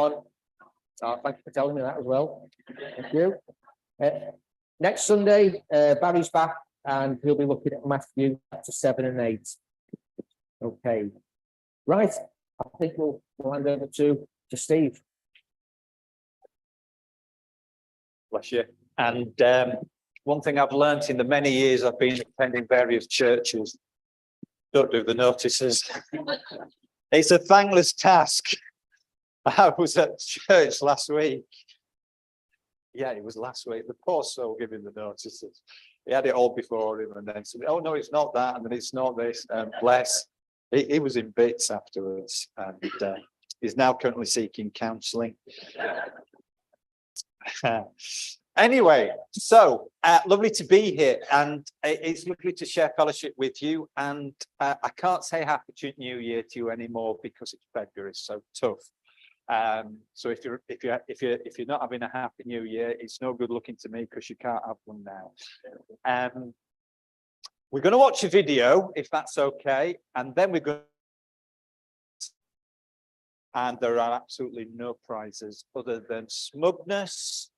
on. Thank you for telling me that as well. Thank you. Next Sunday, Barry's back and he'll be looking at Matthew chapter 7 and 8. Okay. Right. I think we'll hand over to Steve. Bless you. And one thing I've learned in the many years I've been attending various churches, don't do the notices. It's a thankless task. I was at church last week. Yeah, it was last week. The poor soul giving the notices. He had it all before him and then said, oh, no, it's not that. And then it's not this. And bless. He was in bits afterwards. And he's now currently seeking counselling. Anyway, so lovely to be here. And it's lovely to share fellowship with you. And I can't say Happy New Year to you anymore because it's February, it's so tough. So if you're not having a Happy New Year, it's no good looking to me because you can't have one now. We're going to watch a video if that's okay, and then we're going. And there are absolutely no prizes other than smugness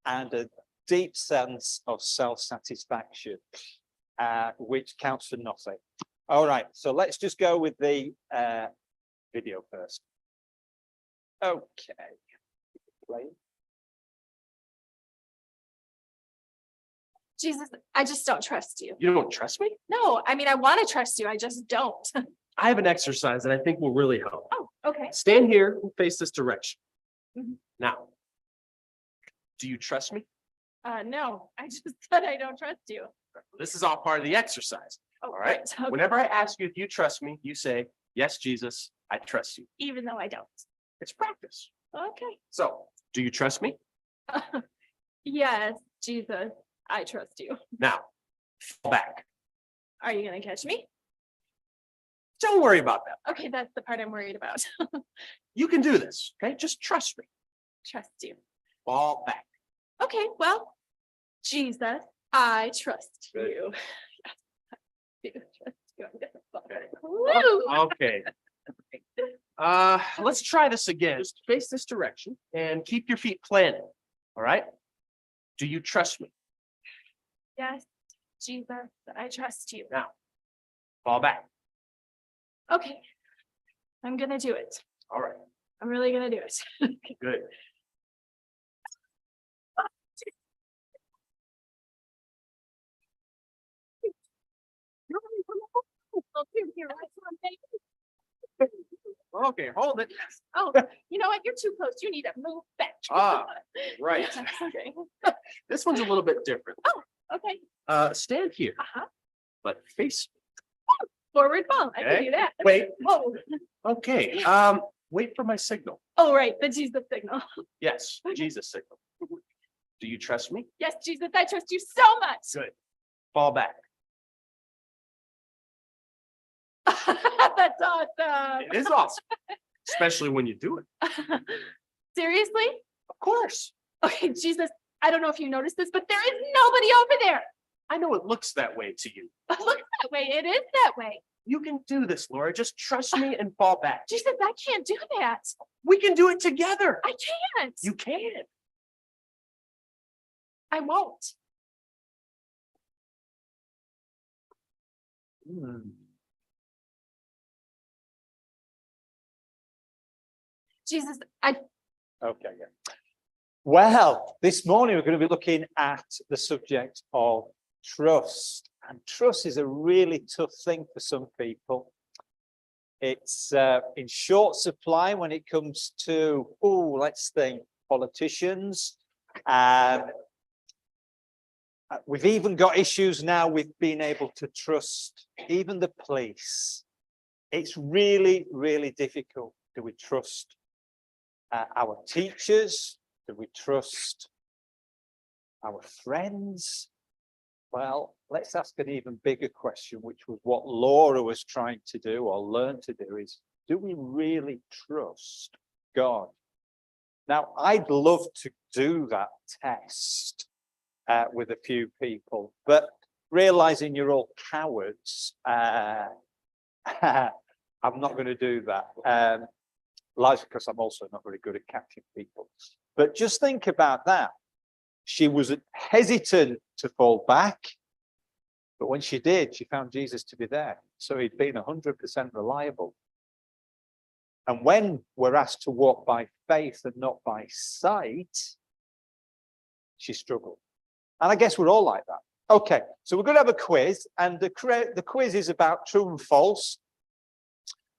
and a deep sense of self-satisfaction, which counts for nothing. All right, so let's just go with the video first. Okay. Play. Jesus, I just don't trust you. You don't trust me? No, I mean, I want to trust you. I just don't. I have an exercise that I think will really help. Oh, okay. Stand here and face this direction. Mm-hmm. Now, do you trust me? No, I just said I don't trust you. This is all part of the exercise. Oh, all right. Okay. Whenever I ask you if you trust me, you say, yes, Jesus, I trust you. Even though I don't. It's practice. Okay. So, do you trust me? Yes, Jesus, I trust you. Now, fall back. Are you going to catch me? Don't worry about that. Okay, that's the part I'm worried about. You can do this, okay? Just trust me. Trust you. Fall back. Okay, well, Jesus, I trust Good. you. Yes, I do trust you. I'm gonna fall back. Woo! Okay. Let's try this again. Just face this direction and keep your feet planted. All right. Do you trust me? Yes, Jesus, I trust you. Now, fall back. Okay, I'm gonna do it. All right. I'm really gonna do it. Good. Okay, hold it. Oh, you know what? You're too close. You need to move back. Ah, right. Okay. This one's a little bit different. Oh, okay. Stand here, Uh-huh. but face. Forward ball. I Okay. can do that. Wait. Whoa. Okay. Wait for my signal. Oh, right. The Jesus signal. Yes, Jesus signal. Do you trust me? Yes, Jesus, I trust you so much. Good. Fall back. That's awesome. It is awesome, especially when you do it. Seriously? Of course. Okay, Jesus, I don't know if you noticed this, but there is nobody over there. I know it looks that way to you. It looks that way. It is that way. You can do this, Laura. Just trust me and fall back. Jesus, I can't do that. We can do it together. I can't. You can. I won't. Jesus, Okay, yeah. Well, this morning we're going to be looking at the subject of trust. And trust is a really tough thing for some people. It's in short supply when it comes to, let's think, politicians. We've even got issues now with being able to trust even the police. It's really, really difficult. Do we trust our teachers? Do we trust our friends? Well, let's ask an even bigger question, which was what Laura was trying to do or learn to do, is do we really trust God? Now, I'd love to do that test with a few people, but realizing you're all cowards, I'm not going to do that. Largely because I'm also not very good at catching people. But just think about that. She was hesitant to fall back, but when she did, she found Jesus to be there. So he'd been 100% reliable. And when we're asked to walk by faith and not by sight, she struggled. And I guess we're all like that. Okay, so we're going to have a quiz, and the quiz is about true and false.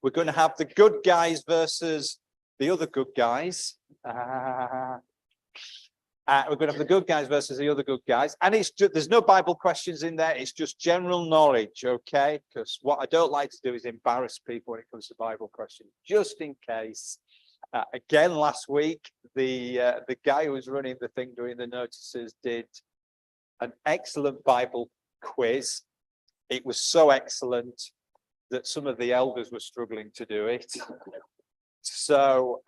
We're going to have the good guys versus the other good guys. We're going to have the good guys versus the other good guys. And there's no Bible questions in there. It's just general knowledge, okay? Because what I don't like to do is embarrass people when it comes to Bible questions, just in case. Again, last week, the guy who was running the thing doing the notices did an excellent Bible quiz. It was so excellent that some of the elders were struggling to do it. So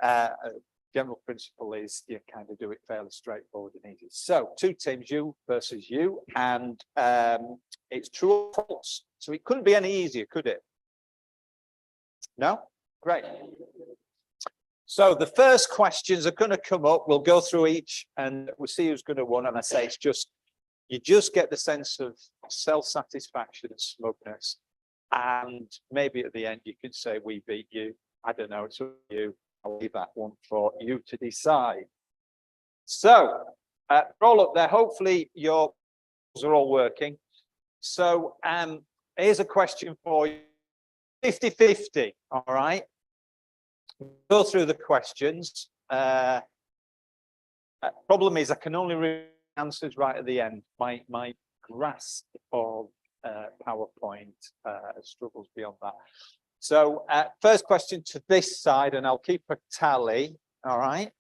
general principle is you kind of do it fairly straightforward and easy. So 2 teams, you versus you, and it's true or false. So it couldn't be any easier, could it? No? Great. So the first questions are going to come up. We'll go through each and we'll see who's going to win. And I say it's just, you just get the sense of self-satisfaction and smugness. And maybe at the end you can say, we beat you. I don't know, it's up to you. I'll leave that one for you to decide. So, roll up there. Hopefully your are all working. So, here's a question for you. 50-50, all right? Go through the questions. Problem is I can only read answers right at the end. My grasp of PowerPoint struggles beyond that. So first question to this side, and I'll keep a tally, all right?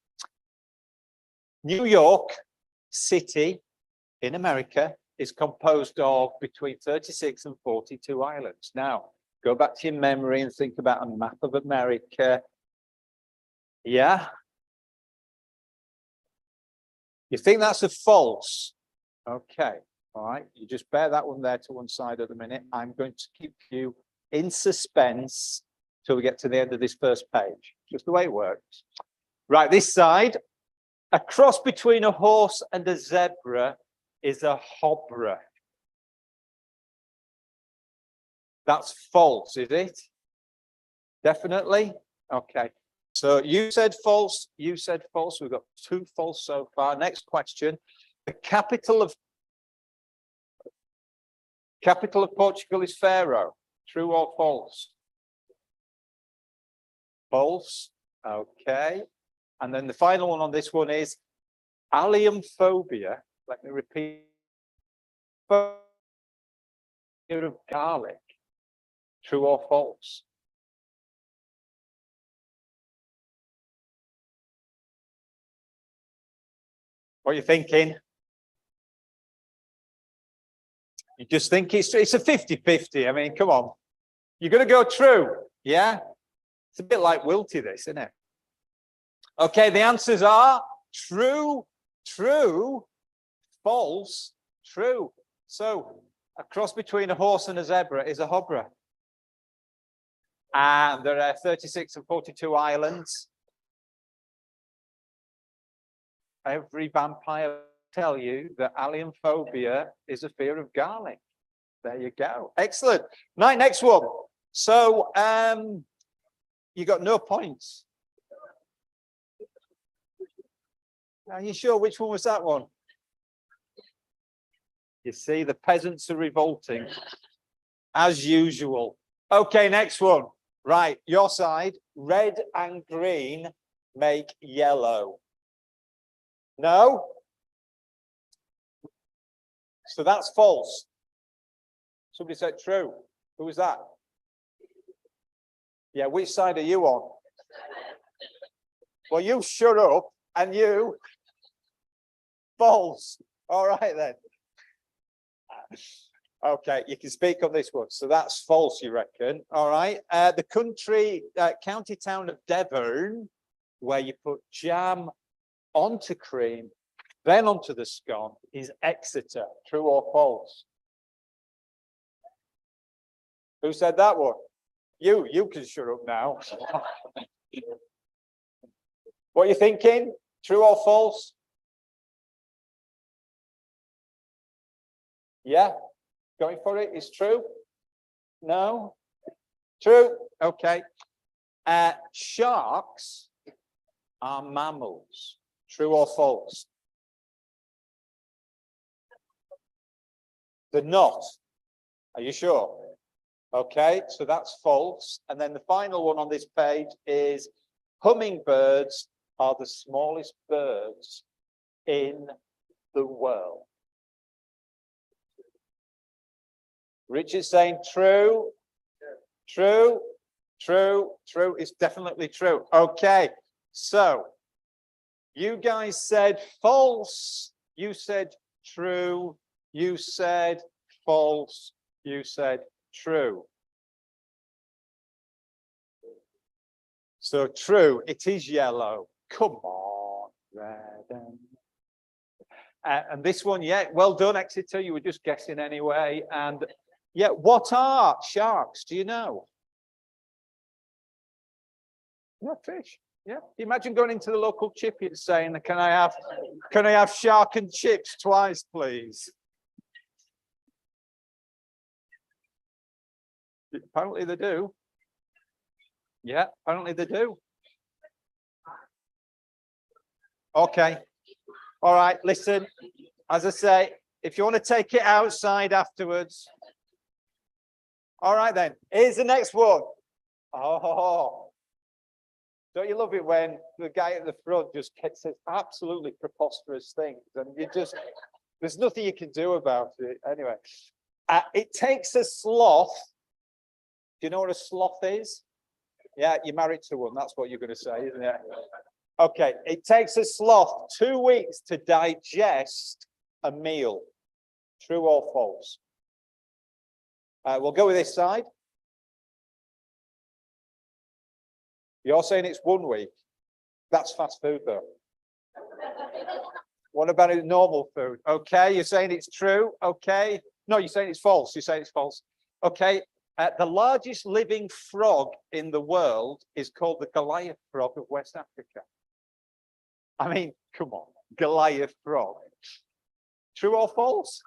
New York City in America is composed of between 36 and 42 islands. Now, go back to your memory and think about a map of America. Yeah? You think that's a false? Okay, all right. You just bear that one there to one side at the minute. I'm going to keep you in suspense till we get to the end of this first page. Just the way it works. Right, this side, a cross between a horse and a zebra is a hobra. That's false, is it? Definitely? Okay. So you said false, you said false. We've got 2 false so far. Next question. The capital of Portugal is Faro. True or false? False. Okay. And then the final one on this one is allium phobia. Let me repeat. Fear of garlic. True or false? What are you thinking? You just think it's a 50-50. I mean, come on. You're going to go true. Yeah? It's a bit like Wilty, this, isn't it? Okay, the answers are true, true, false, true. So, a cross between a horse and a zebra is a hobra. And there are 36 and 42 islands. Every vampire will tell you that alien phobia is a fear of garlic. There you go. Excellent. Right, next one. So, you got no points. Are you sure which one was that one? You see, the peasants are revolting as usual. Okay, next one. Right, your side. Red and green make yellow. No? So that's false. Somebody said true. Who was that? Yeah, which side are you on? Well, you shut up and you false. All right then. Okay, you can speak on this one. So that's false, you reckon? All right. The county town of Devon, where you put jam onto cream, then onto the scone, is Exeter. True or false? Who said that one? You can shut up now. What are you thinking? True or false? Yeah, going for it is true. No, true. Okay. Sharks are mammals. True or false? They're not. Are you sure? Okay, so that's false. And then the final one on this page is hummingbirds are the smallest birds in the world. Richard's saying true, true, true, true. It's definitely true. Okay, so you guys said false. You said true. You said false. You said true. So true, it is yellow. Come on, red. And this one, yeah, well done, Exeter. You were just guessing anyway. And yeah, what are sharks? Do you know? Yeah, fish. Yeah. Imagine going into the local chippy and saying, can I have shark and chips twice, please? Apparently they do. Yeah, apparently they do. Okay. All right, listen, as I say, if you want to take it outside afterwards. All right, then. Here's the next one. Oh, don't you love it when the guy at the front just says absolutely preposterous things and you just, there's nothing you can do about it. Anyway, it takes a sloth. Do you know what a sloth is? Yeah, you're married to one. That's what you're going to say, isn't it? Okay, it takes a sloth 2 weeks to digest a meal. True or false? We'll go with this side. You're saying it's 1 week. That's fast food, though. What about it, normal food? Okay, you're saying it's true. Okay. No, you're saying it's false. You're saying it's false. Okay. The largest living frog in the world is called the Goliath frog of West Africa. I mean, come on, Goliath frog. True or false?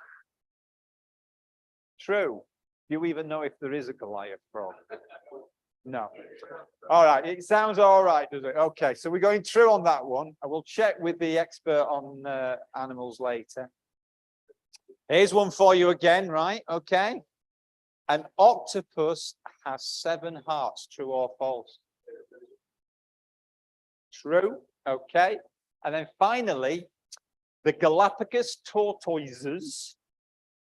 True. Do you even know if there is a Goliath frog? No. All right, it sounds all right, does it? Okay, so we're going true on that one. I will check with the expert on animals later. Here's one for you again, right? Okay. An octopus has 7 hearts, true or false? True, okay. And then finally, the Galapagos tortoises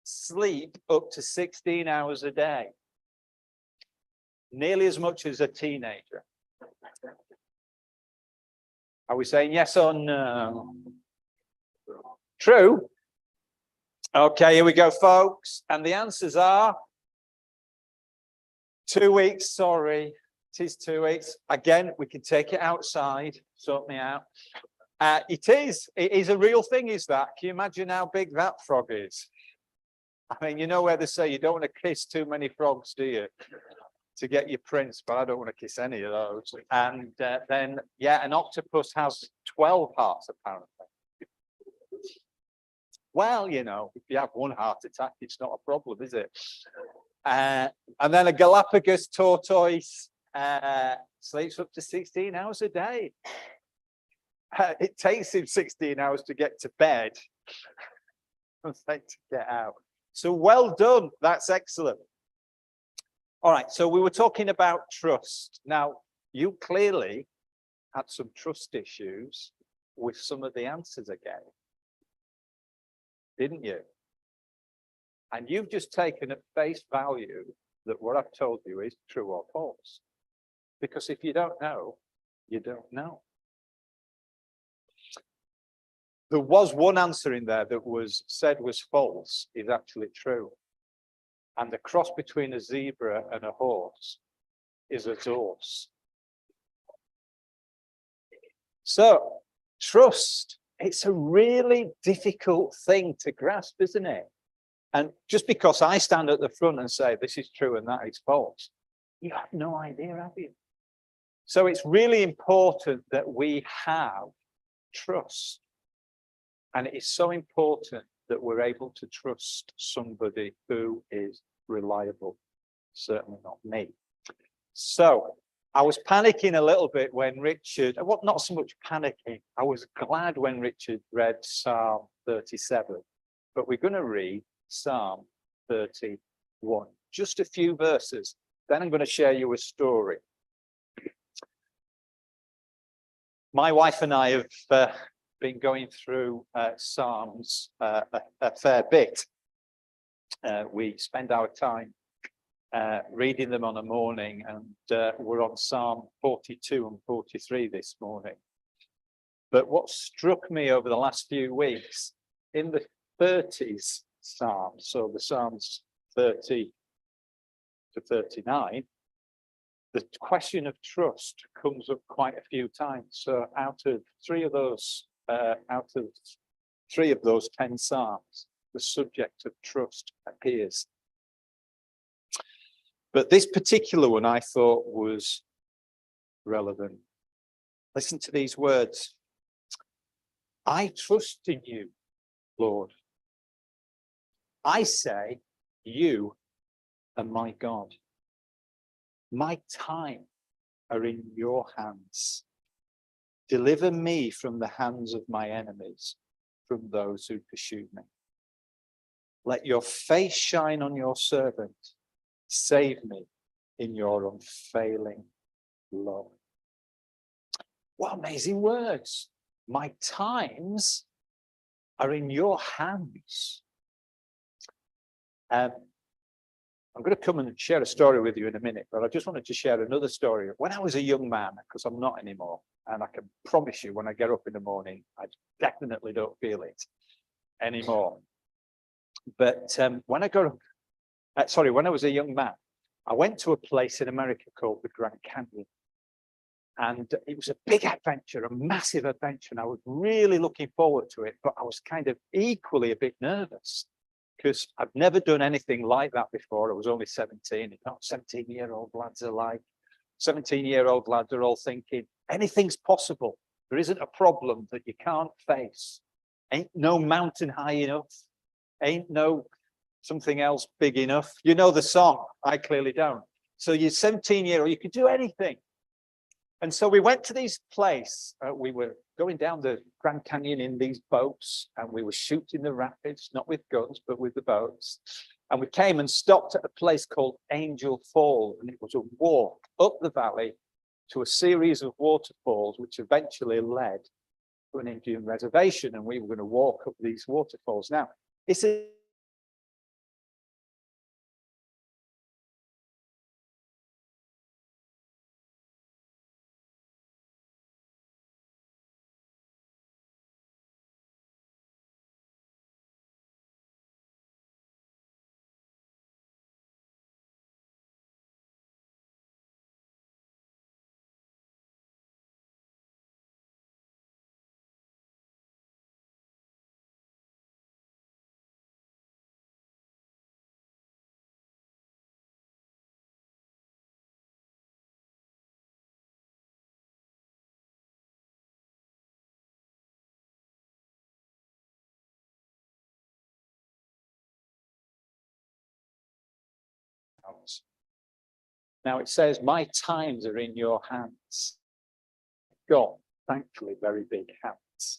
sleep up to 16 hours a day. Nearly as much as a teenager. Are we saying yes or no? True. Okay, here we go, folks. And the answers are 2 weeks, sorry. It is 2 weeks. Again, we can take it outside, sort me out. It is a real thing, is that? Can you imagine how big that frog is? I mean, you know where they say you don't want to kiss too many frogs, do you? To get your prince, but I don't want to kiss any of those. And then, yeah, an octopus has 12 hearts, apparently. Well, you know, if you have one heart attack, it's not a problem, is it? And then a Galapagos tortoise sleeps up to 16 hours a day. It takes him 16 hours to get to bed. To get out. So well done. That's excellent. All right. So we were talking about trust. Now, you clearly had some trust issues with some of the answers again, didn't you? And you've just taken at face value that what I've told you is true or false. Because if you don't know, you don't know. There was one answer in there that was said was false, is actually true. And the cross between a zebra and a horse is a horse. So, trust, it's a really difficult thing to grasp, isn't it? And just because I stand at the front and say this is true and that is false, you have no idea, have you? So it's really important that we have trust. And it is so important that we're able to trust somebody who is reliable. Certainly not me. So I was panicking a little bit when Richard, well, not so much panicking. I was glad when Richard read Psalm 37, but we're going to read Psalm 31, just a few verses. Then I'm going to share you a story. My wife and I have been going through Psalms a fair bit. We spend our time reading them on a morning, and we're on Psalm 42 and 43 this morning. But what struck me over the last few weeks, in the 30s Psalms, so the Psalms 30 to 39, the question of trust comes up quite a few times. So out of three of those 10 Psalms, the subject of trust appears. But this particular one I thought was relevant. Listen to these words. I trust in you, Lord. I say, you are my God. My time are in your hands. Deliver me from the hands of my enemies, from those who pursue me. Let your face shine on your servant. Save me in your unfailing love. What amazing words. My times are in your hands. I'm going to come and share a story with you in a minute, but I just wanted to share another story. When I was a young man, because I'm not anymore, and I can promise you when I get up in the morning, I definitely don't feel it anymore. But when I was a young man, I went to a place in America called the Grand Canyon. And it was a big adventure, a massive adventure. And I was really looking forward to it, but I was kind of equally a bit nervous because I've never done anything like that before. I was only 17. It's not 17-year-old lads are like. 17-year-old lads are all thinking, anything's possible. There isn't a problem that you can't face. Ain't no mountain high enough. Ain't no something else big enough. You know the song. I clearly don't. So you're 17-year-old, you could do anything. And so we went to this place. We were going down the Grand Canyon in these boats, and we were shooting the rapids, not with guns, but with the boats. And we came and stopped at a place called Angel Falls, and it was a walk up the valley to a series of waterfalls, which eventually led to an Indian reservation, and we were going to walk up these waterfalls. Now, it's a Now it says, my times are in your hands. God, thankfully, very big hands.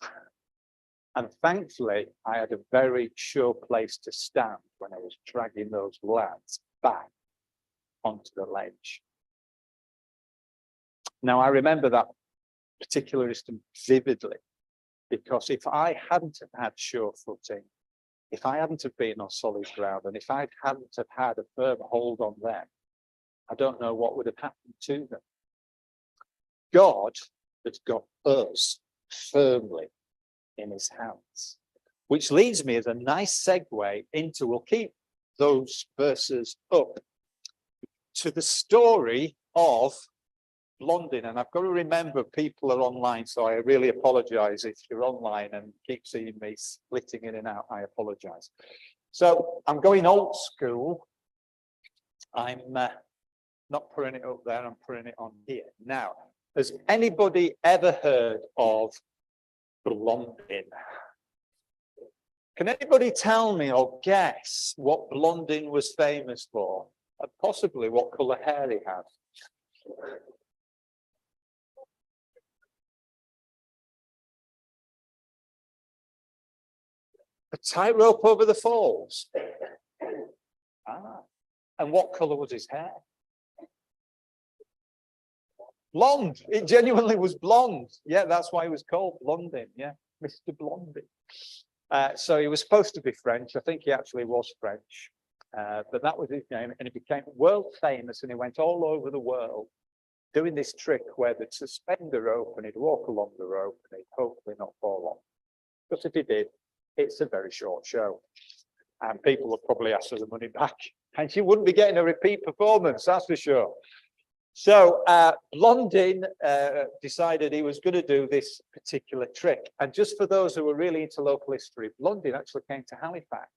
And thankfully, I had a very sure place to stand when I was dragging those lads back onto the ledge. Now, I remember that particular instance vividly, because if I hadn't have had sure footing, if I hadn't have been on solid ground, and if I hadn't have had a firm hold on them, I don't know what would have happened to them. God has got us firmly in his hands, which leads me as a nice segue into, we'll keep those verses up, to the story of Blondin. And I've got to remember people are online, so I really apologize if you're online and keep seeing me splitting in and out. I apologize. So I'm going old school. I'm not putting it up there, I'm putting it on here. Now, Has anybody ever heard of Blondin? Can anybody tell me or guess what Blondin was famous for? And possibly what colour hair he had? A tightrope over the falls. Ah. And what colour was his hair? Blonde. It genuinely was blonde. Yeah, that's why he was called Blondin. Yeah, Mr. Blondin. So he was supposed to be French. I think he actually was French. But that was his name, and he became world famous, and he went all over the world doing this trick where they'd suspend the rope and he'd walk along the rope and he'd hopefully not fall off. Because if he did, it's a very short show. And people would probably ask for the money back. And she wouldn't be getting a repeat performance, that's for sure. So Blondin decided he was going to do this particular trick. And just for those who were really into local history, Blondin actually came to Halifax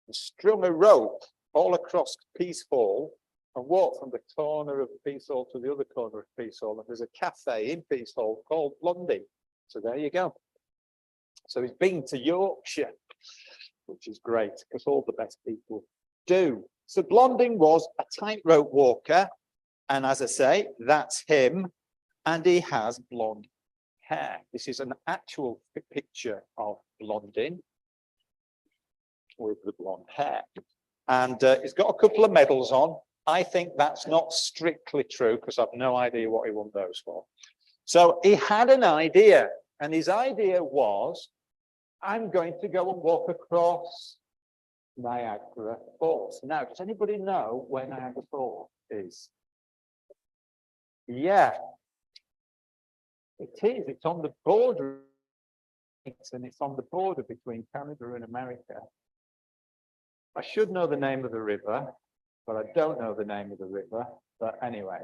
and strung a rope all across Peace Hall and walked from the corner of Peace Hall to the other corner of Peace Hall. And there's a cafe in Peace Hall called Blondin. So there you go. So he's been to Yorkshire, which is great because all the best people do. So Blondin was a tightrope walker. And as I say, that's him. And he has blonde hair. This is an actual picture of Blondin with the blonde hair. And he's got a couple of medals on. I think that's not strictly true because I've no idea what he won those for. So he had an idea. And his idea was, I'm going to go and walk across Niagara Falls. Now, does anybody know where Niagara Falls is? Yeah, it is. It's on the border, and it's on the border between Canada and America. I should know the name of the river, but I don't know the name of the river. But anyway,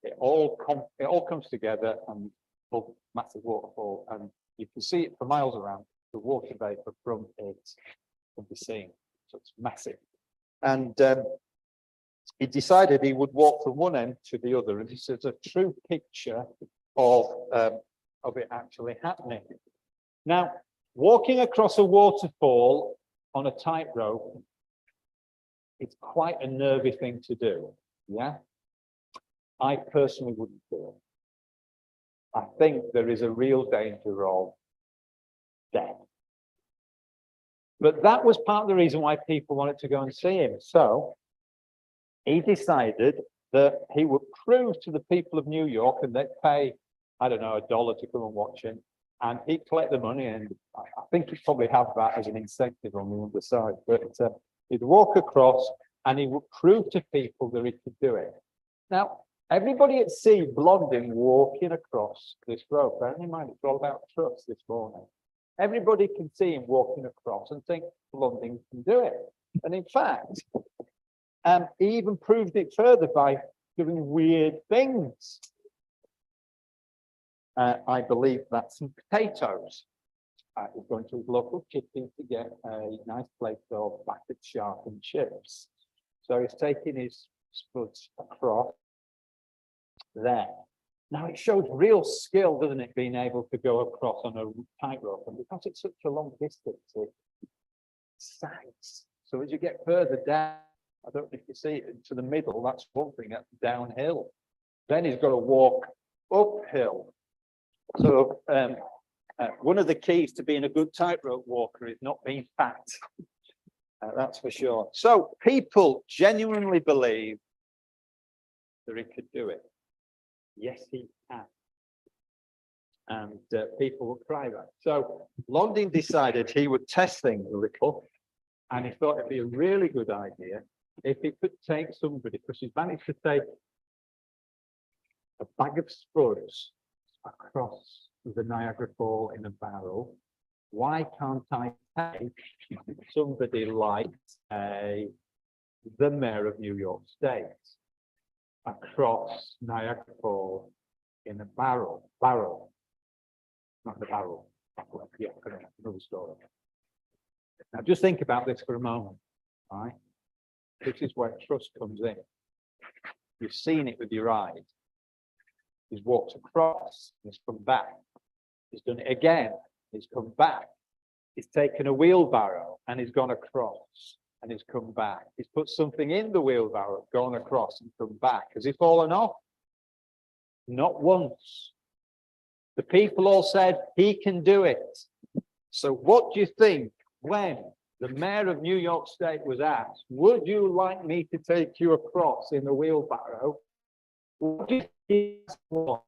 it all comes together and a massive waterfall, and you can see it for miles around. The water vapor from it can be seen, so it's massive. And he decided he would walk from one end to the other, and this is a true picture of it actually happening. Now, walking across a waterfall on a tightrope, it's quite a nervy thing to do. Yeah, I personally wouldn't do it. I think there is a real danger of death. But that was part of the reason why people wanted to go and see him. So he decided that he would prove to the people of New York, and they'd pay, I don't know, $1 to come and watch him, and he'd collect the money, and I think he'd probably have that as an incentive on the underside. But he'd walk across, and he would prove to people that he could do it. Now, everybody at sea, Blondin walking across this road. Bear in mind, it's all about trust this morning. Everybody can see him walking across and think Blondin can do it. And in fact, he even proved it further by doing weird things. I believe that's some potatoes. He's going to his local chicken to get a nice plate of battered shark and chips. So he's taking his spuds across there. Now it shows real skill, doesn't it, being able to go across on a tightrope, and because it's such a long distance, it sags. So as you get further down, I don't know if you see it, to the middle, that's one thing, that's downhill. Then he's got to walk uphill. So one of the keys to being a good tightrope walker is not being fat. That's for sure. So people genuinely believe that he could do it. Yes, he can. And people will cry that. So Blondin decided he would test things a little, and he thought it'd be a really good idea if he could take somebody, because he's managed to take a bag of spuds across the Niagara Fall in a barrel. Why can't I take somebody like the mayor of New York State across Niagara Fall in a barrel, not the barrel. Yeah, another story. Now just think about this for a moment, right? This is where trust comes in. You've seen it with your eyes. He's walked across, he's come back. He's done it again, he's come back. He's taken a wheelbarrow and he's gone across and he's come back. He's put something in the wheelbarrow, gone across and come back. Has he fallen off? Not once. The people all said, he can do it. So what do you think when the mayor of New York State was asked, would you like me to take you across in the wheelbarrow? What do you think he was?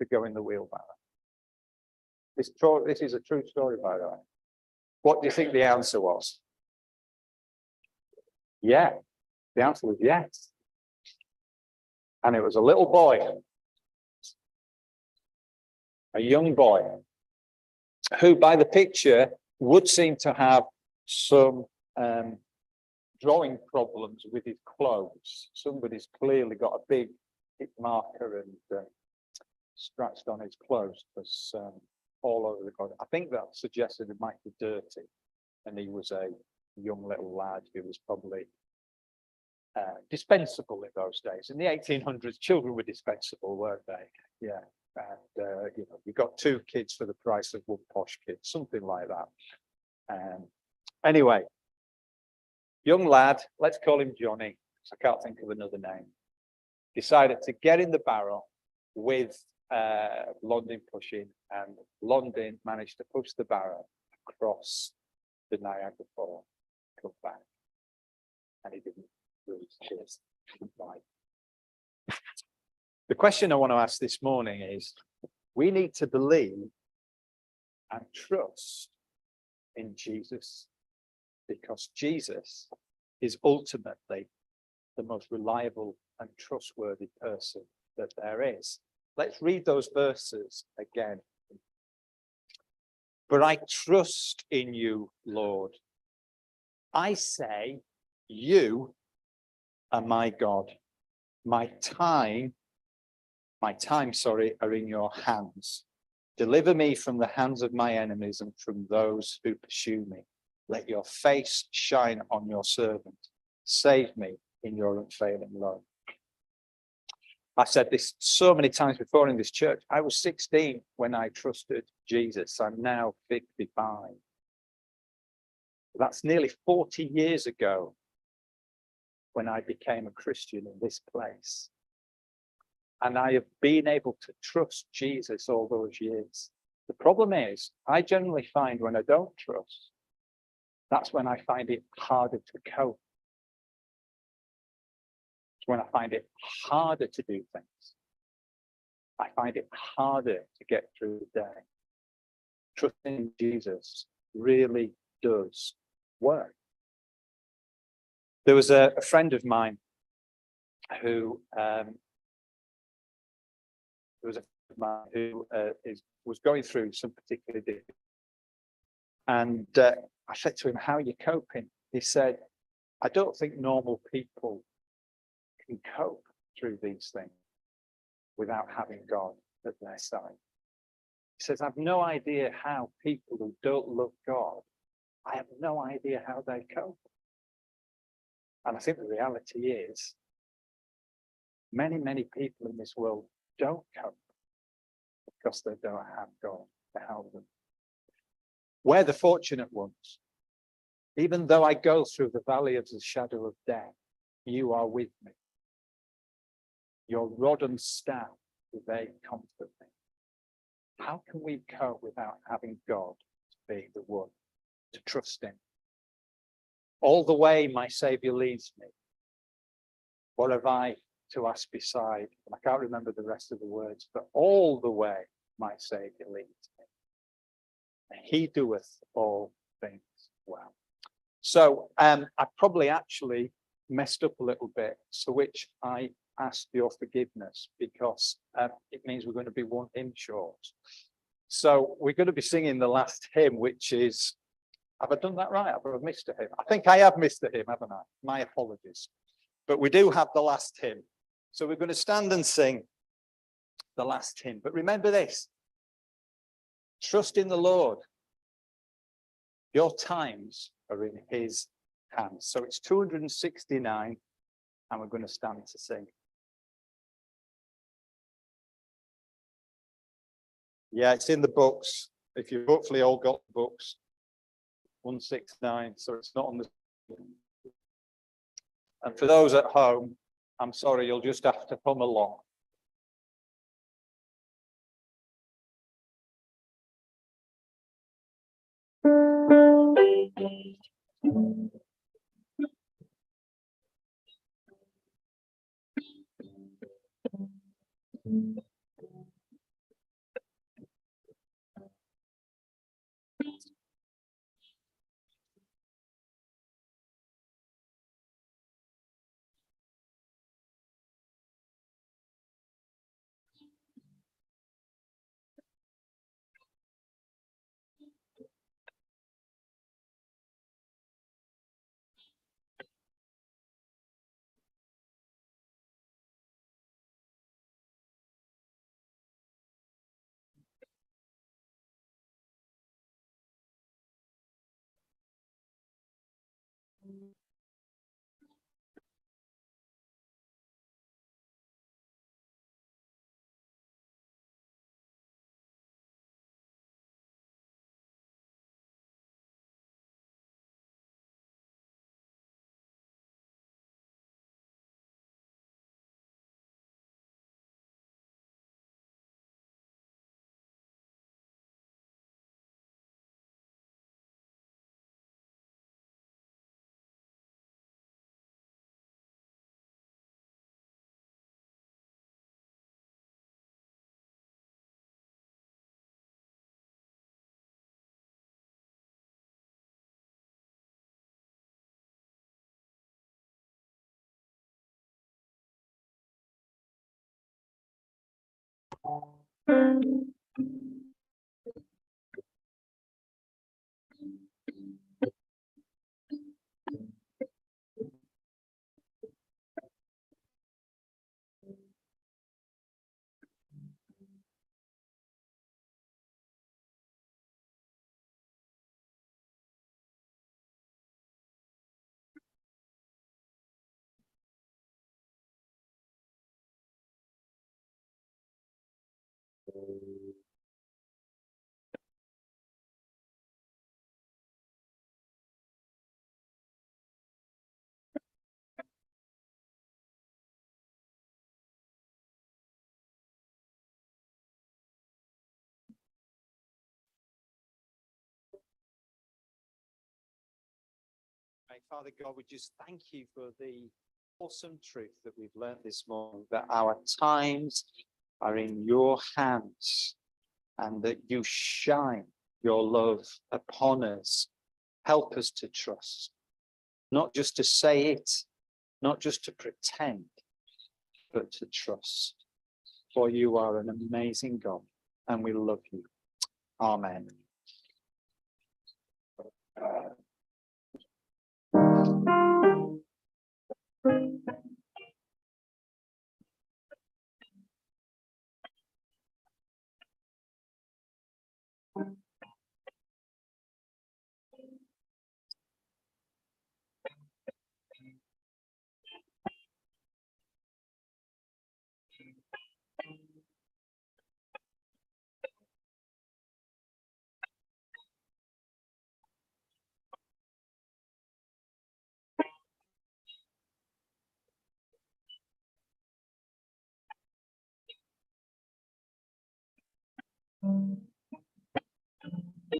To go in the wheelbarrow. This is a true story, by the way. What do you think the answer was? Yeah, the answer was yes. And it was a little boy, a young boy, who by the picture would seem to have some drawing problems with his clothes. Somebody's clearly got a big hit marker and scratched on his clothes because all over the clothes. I think that suggested it might be dirty, and he was a young little lad who was probably dispensable in those days. In the 1800s, children were dispensable, weren't they? Yeah, and you know, you got two kids for the price of one posh kid, something like that. Anyway, young lad, let's call him Johnny, because I can't think of another name, decided to get in the barrel with London pushing, and London managed to push the barrel across the Niagara Falls, come back, and he didn't lose his life. The question I want to ask this morning is, we need to believe and trust in Jesus, because Jesus is ultimately the most reliable and trustworthy person that there is. Let's read those verses again. But I trust in you, Lord. I say, you are my God. My time, are in your hands. Deliver me from the hands of my enemies and from those who pursue me. Let your face shine on your servant. Save me in your unfailing love. I've said this so many times before in this church. I was 16 when I trusted Jesus. I'm now 55. That's nearly 40 years ago when I became a Christian in this place. And I have been able to trust Jesus all those years. The problem is, I generally find when I don't trust, that's when I find it harder to cope. When I find it harder to do things. I find it harder to get through the day. Trusting in Jesus really does work. There was a friend of mine who was going through some particular difficulty. And I said to him, how are you coping? He said, I don't think normal people can cope through these things without having God at their side. He says, I've no idea how people who don't love God, I have no idea how they cope. And I think the reality is, many, many people in this world don't cope because they don't have God to help them. We're the fortunate ones. Even though I go through the valley of the shadow of death, you are with me. Your rod and staff, they comfort me. How can we cope without having God to be the one to trust in? All the way my Savior leads me. What have I to ask beside, and I can't remember the rest of the words, but all the way my Saviour leads me. And he doeth all things well. So I probably actually messed up a little bit, so which I ask your forgiveness, because it means we're going to be one hymn short. So we're going to be singing the last hymn, which is, have I done that right? Have I missed a hymn? I think I have missed a hymn, haven't I? My apologies. But we do have the last hymn. So we're going to stand and sing the last hymn. But remember this, trust in the Lord. Your times are in his hands. So it's 269, and we're going to stand to sing. Yeah, it's in the books. If you've hopefully all got the books. 169, so it's not on the. And for those at home, I'm sorry, you'll just have to come along. Father God, we just thank you for the awesome truth that we've learned this morning, that our times are in your hands and that you shine your love upon us. Help us to trust, not just to say it, not just to pretend, but to trust. For you are an amazing God and we love you. Amen. Thank you.